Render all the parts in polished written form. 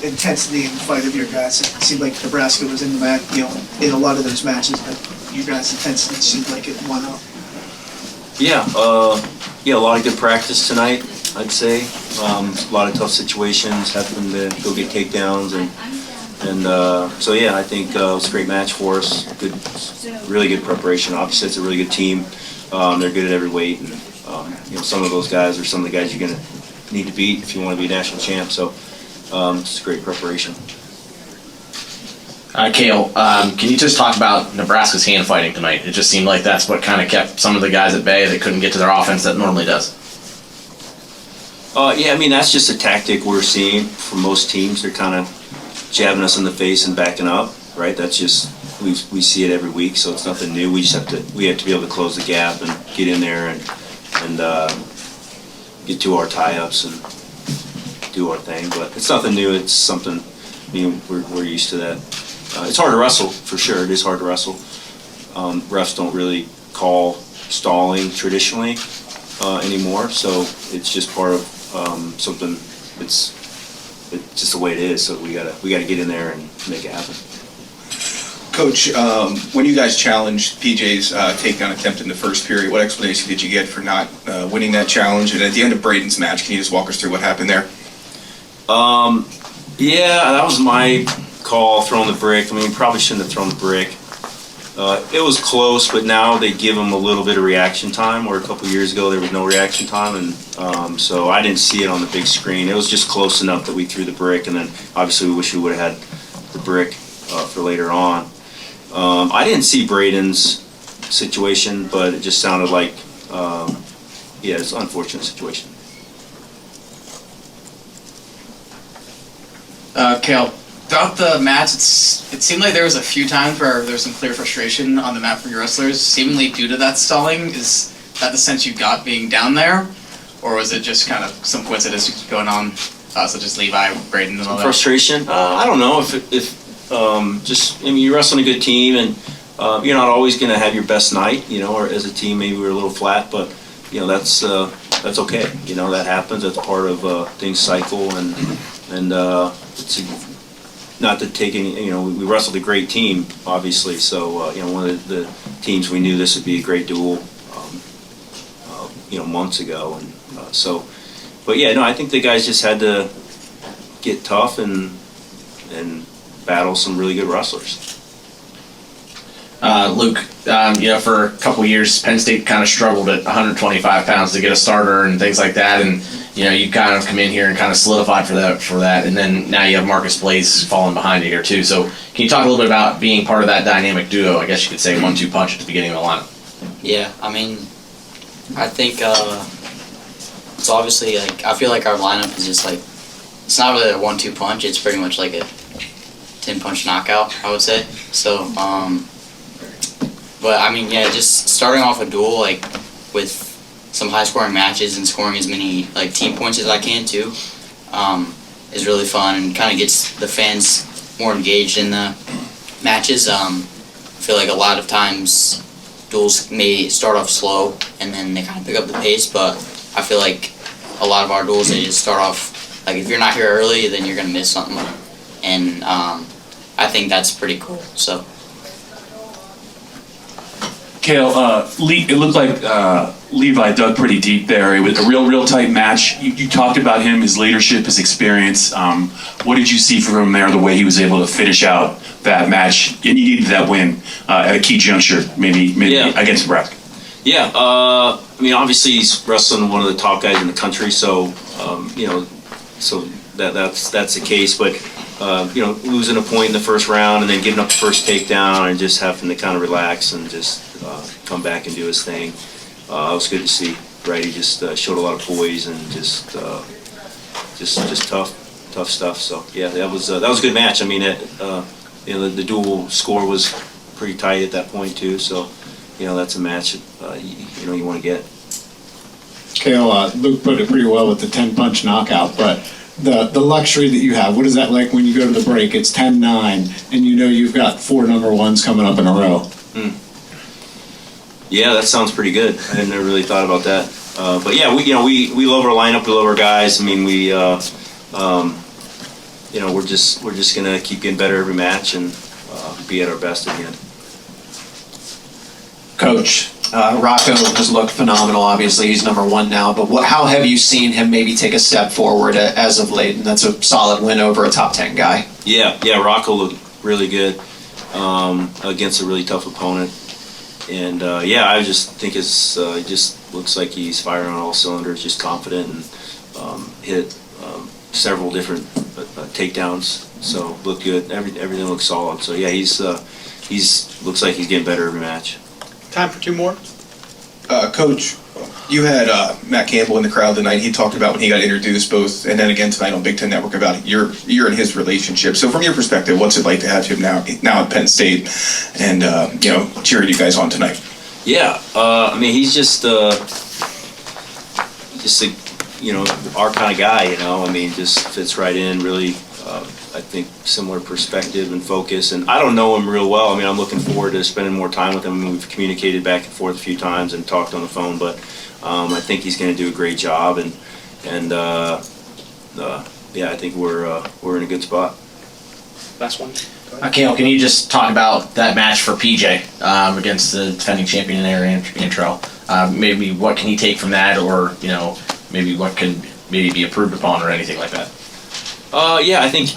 intensity and fight of your guys? It seemed like Nebraska was in the back, in a lot of those matches, but your guys' intensity seemed like it went up. Yeah, a lot of good practice tonight, I'd say. A lot of tough situations, having to go get takedowns, and so yeah, I think it was a great match for us. Good, really good preparation. Obviously, it's a really good team. They're good at every weight, and some of those guys are some of the guys you're going to need to beat if you want to be a national champ. So it's a great preparation. Cael, can you just talk about Nebraska's hand fighting tonight? It just seemed like that's what kind of kept some of the guys at bay that couldn't get to their offense that normally does. Yeah, I mean, that's just a tactic we're seeing from most teams. They're kind of jabbing us in the face and backing up, right? That's just, we see it every week, so it's nothing new. We just have to be able to close the gap and get in there and get to our tie-ups and do our thing. But it's nothing new. It's something, we're used to that. It's hard to wrestle, for sure. It is hard to wrestle. Refs don't really call stalling traditionally anymore, so it's just part of something. It's just the way it is. So we gotta get in there and make it happen. Coach, when you guys challenged PJ's takedown attempt in the first period, what explanation did you get for not winning that challenge? And at the end of Braden's match, can you just walk us through what happened there? Yeah, that was my call, throwing the brick. I mean, probably shouldn't have thrown the brick. It was close, but now they give them a little bit of reaction time, where a couple years ago there was no reaction time, and so I didn't see it on the big screen. It was just close enough that we threw the brick, and then obviously we wish we would have had the brick for later on. I didn't see Braden's situation, but it just sounded like, it's an unfortunate situation. Cael, throughout the match, it seemed like there was a few times where there was some clear frustration on the mat from your wrestlers, seemingly due to that stalling. Is that the sense you got being down there, or was it just kind of some coincidence going on, such as Levi, Braden, and all that? Frustration? I don't know you're wrestling a good team, and you're not always going to have your best night, or as a team maybe we're a little flat, but that's okay. That happens. That's part of things cycle, and it's not to take any, we wrestled a great team, obviously, so one of the teams we knew this would be a great duel months ago, and I think the guys just had to get tough and battle some really good wrestlers. Luke, for a couple years, Penn State kind of struggled at 125 pounds to get a starter and things like that, and you kind of come in here and kind of solidified for that, and then now you have Marcus Blaze falling behind you here too. So can you talk a little bit about being part of that dynamic duo? I guess you could say 1-2 punch at the beginning of the lineup. Yeah, I mean, I think it's obviously I feel like our lineup is just it's not really a 1-2 punch. It's pretty much like a 10-punch knockout, I would say. So, but I mean, yeah, just starting off a duel with some high-scoring matches and scoring as many team points as I can too, is really fun and kind of gets the fans more engaged in the matches. I feel like a lot of times duels may start off slow and then they kind of pick up the pace, but I feel like a lot of our duels, they just start off if you're not here early, then you're gonna miss something, and I think that's pretty cool. So. Cael, it looked like Levi dug pretty deep there. It was a real tight match. You talked about him, his leadership, his experience. What did you see from him there, the way he was able to finish out that match? And he needed that win at a key juncture, maybe against Nebraska. Yeah, obviously he's wrestling one of the top guys in the country, so so that's the case. But losing a point in the first round and then giving up the first takedown and just having to kind of relax and just come back and do his thing. It was good to see. Right, he just showed a lot of poise and just tough stuff. So yeah, that was a good match. I mean, the dual score was pretty tight at that point too. So that's a match you want to get. Cael, Luke put it pretty well with the 10-punch knockout, but the luxury that you have, what is that like when you go to the break? It's 10-9, and you've got 4 number ones coming up in a row. Yeah, that sounds pretty good. I hadn't never really thought about that. But yeah, we love our lineup. We love our guys. I mean, we you know, we're just gonna keep getting better every match and be at our best at the end. Coach, Rocco has looked phenomenal. Obviously, he's number one now. But how have you seen him maybe take a step forward as of late? And that's a solid win over a top 10 guy. Yeah, Rocco looked really good against a really tough opponent. And I just think it just looks like he's firing on all cylinders, just confident, and hit several different takedowns. So looked good. Everything looks solid. So yeah, he's looks like he's getting better every match. Time for two more. Coach, you had Matt Campbell in the crowd tonight. He talked about when he got introduced, both and then again tonight on Big Ten Network, about your and his relationship. So from your perspective, what's it like to have him now at Penn State and cheering you guys on tonight? Yeah, I mean he's just a, our kind of guy. I mean just fits right in. Really, I think similar perspective and focus. And I don't know him real well. I mean I'm looking forward to spending more time with him. I mean, we've communicated back and forth a few times and talked on the phone, but I think he's going to do a great job. And I think we're in a good spot. Last one. Cael, can you just talk about that match for PJ against the defending champion in their intro? Maybe what can he take from that, or maybe what can maybe be improved upon, or anything like that? I think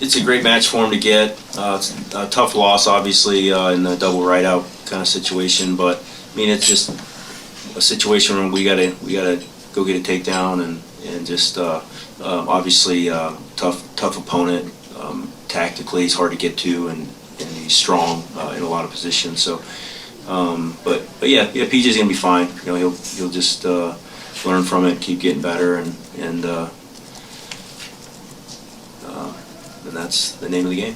it's a great match for him to get. It's a tough loss, obviously, in the double right-out kind of situation. But I mean, it's just a situation where we gotta go get a takedown, and just obviously tough opponent. Tactically, he's hard to get to, and he's strong in a lot of positions. So, but PJ's gonna be fine. He'll just learn from it, keep getting better, and that's the name of the game.